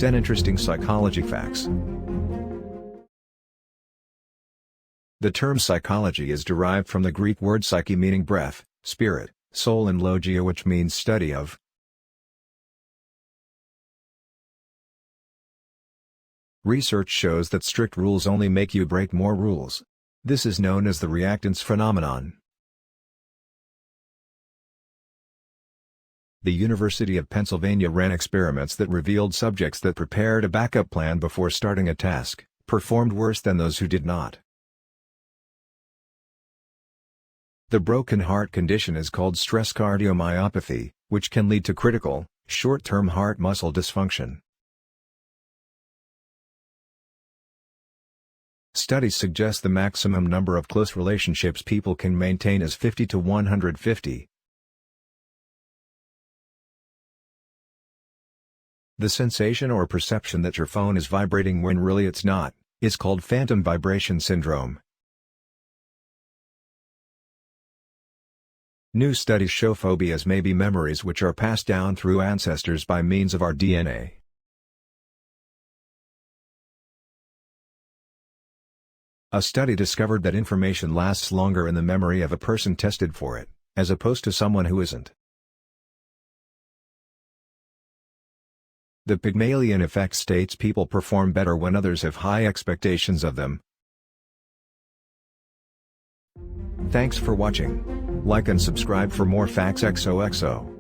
10 Interesting Psychology Facts. The term psychology is derived from the Greek word psyche, meaning breath, spirit, soul, and logia, which means study of. Research shows that strict rules only make you break more rules. This is known as the reactance phenomenon. The University of Pennsylvania ran experiments that revealed subjects that prepared a backup plan before starting a task performed worse than those who did not. The broken heart condition is called stress cardiomyopathy, which can lead to critical, short-term heart muscle dysfunction. Studies suggest the maximum number of close relationships people can maintain is 50 to 150. The sensation or perception that your phone is vibrating when really it's not, is called phantom vibration syndrome. New studies show phobias may be memories which are passed down through ancestors by means of our DNA. A study discovered that information lasts longer in the memory of a person tested for it, as opposed to someone who isn't. The Pygmalion effect states people perform better when others have high expectations of them. Thanks for watching. Like and subscribe for more facts. XOXO.